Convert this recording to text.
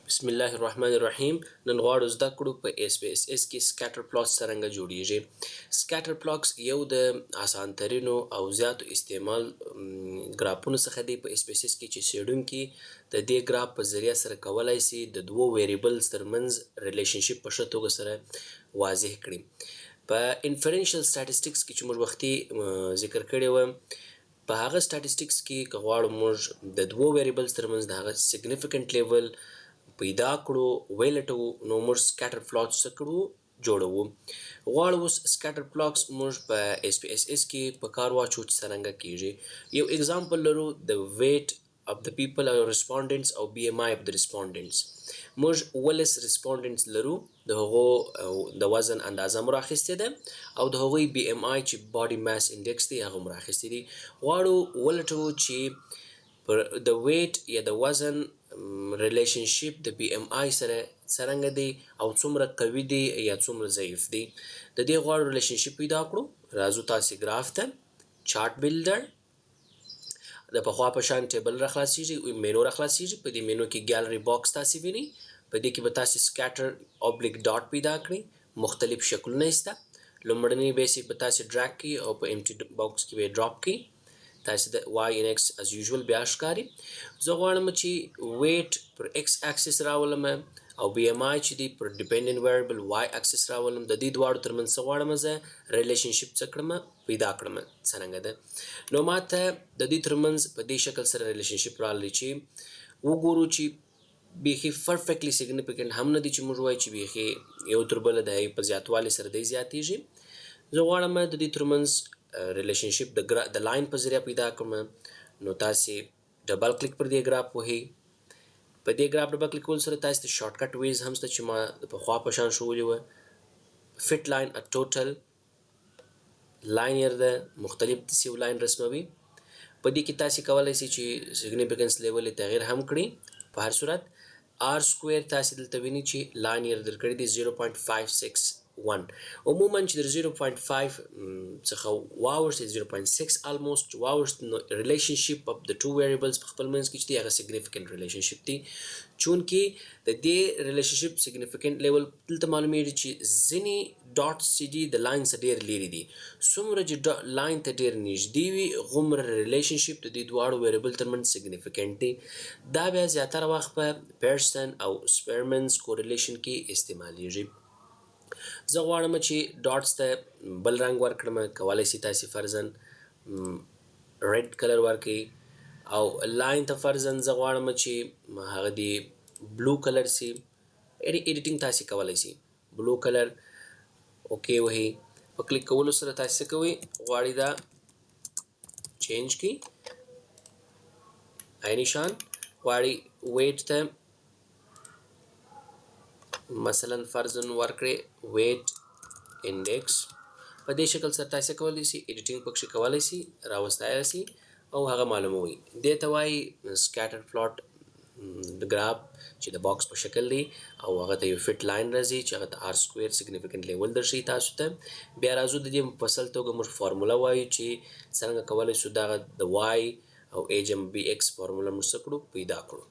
بسم الله الرحمن الرحیم. نن غواړو زده کړو په SPSS کې سکیټر پلاټس څرنګه جوړیږي. سکیټر پلاټس یو د اسان ترینو او زیاتو استعمال ګرافونو څخه دی په SPSS کې چې څېړونکي د دې ګراف په ذریعه سره کولای شي د دوو ویریبلز ترمنځ ریلیشنشپ په ښه توګه سره واضح کړي. په انفرنشل سټاټسټکس کې چې موږ وختي ذکر کړی و، په هغه سټاټسټکس کې که غواړو موږ د دوو ویریبلز ترمنځ د هغه سیګنیفیکنټ لیول پیدا کړو ویلټو، نو موږ سکیټر پلاټس څه کړو جوړوو. غواړو اوس سکیټر پلاټس موږ په SPSS کې په کار واچو چې څرنګه کیږي. یو اگزامپل لرو د ویټ of the people or respondents او BMI of the respondents. موږ 12 respondents لرو، د هغو د وزن اندازه مو راخیستې ده او د هغوی BMI چې body mass index دی هغه مو راخیستې دي. غواړو ولټو چې پر د ویټ یا د وزن ریلیشنشپ د BMI سره څرنګه دی او څومره قوي دی یا څومره ضعیف دی. د دې غواړو ریلیشنشپ پیدا کړو. راځو تاسې ګراف ته چارت بلډر د پخوا په شان ټیبل راخلاصیږي، مینو راخلاصیږي. په دې مینو کې ګیلري باکس تاسې وینئ. په دې کې به تاسې سکیټر اوبلیک ډاټ پیدا کړئ. مختلف شکلونه یې شته. لومړنی بیسیک به تاسې ډراګ کړئ او په امټي باکس کې به ډراپ کړئ. تاسې د واي ان ایکس از یوزول بیا ښکاري. زه غواړم چې ویټ پر ایکس اکسس راولم او BMI چې دی پر ډیپینډنټ ویریبل واي اکسس راولم. د دې دواړو ترمنځ څه غواړم زه ریلیشنشپ څه کړم پیدا کړم څرنګه ده. نو ماته د دې ترمنځ په دې شکل سره ریلیشنشپ راغلی چې وګورو چې بیخي پرفیکټلی سیګنیفیکنټ هم نه دي چې موږ وایو چې بیخي یو تر بله د هغې په زیاتوالي سره دی زیاتیږي. زه غواړم د دې ترمنځ ریلیشنشپ د لاین په ذریعه پیدا کړم. نو تاسې ډبل کلیک پر دې ګراف وهئ. په دې ګراف ډبل کلیک کول سره تاسې ته شارټ کټ ویز هم شته چې ما د پخوا په شان ښوولي وه. فټ لاین ا ټوټل لاینر ده، مختلف داسې یو لاین رسموي. په دې کې تاسې کولی شئ چې سیګنیفیکنس لیول یې تغییر هم کړي. په هر صورت آر سکویر تاسې دلته وینئ چې لاینر درکړی دی 0.561. عموما چې در 0.5 څخه واوښت 0.6 almost واوښت، نو ریلیشنشپ اف د ټو ویریبلز په خپل منځ کې چې دی هغه سیګنیفیکنټ ریلیشنشپ دی. چونکې د دې ریلیشنشپ سیګنیفیکنټ لیول دلته معلومیږي چې ځینې ډاټس چې دي د لاین څخه ډېر لرې دي. څومره چې لاین ته ډېر نږدې وي غومره ریلیشنشپ د دې دواړو ویریبل ترمنځ سیګنیفیکنټ دی. دا بیا زیاتره وخت په پیرسن او سپیرمنز کوریلیشن کې استعمالیږي. زه غواړم چې ډاټس ته بل رنګ ورکړم. کولی شئ تاسې فرضاً ریډ کلر ورکړئ او لاین ته فرضاً زه غواړم چې هغه د بلو کلر سي. ایډیټینګ تاسې کولی شئ. بلو کلر اوکې وهئ. په کلیک کولو سره تاسې څه کوئ، غواړئ دا چینج کړئ. عیني شان غواړئ ویټ ته مثلا فرضاً ورکړئ ویټ انډیکس. په دې شکل سره تاسې کولی شئ ایډیټینګ پکښې کولی شئ، راوستایلی شئ او هغه معلوموئ. دې ته وایي سکیټر پلاټ د ګراف چې د باکس په شکل دی او هغه ته یو فټ لاین راځي چې هغه ته آر سکویر سیګنیفیکنټ لیول درښیي تاسو ته. بیا راځو د دې مفصل توګه موږ فارموله وایو چې څرنګه کولی شو دغه د واي او ایج ام بي ایکس فارموله موږ څه کړو پیدا کړو.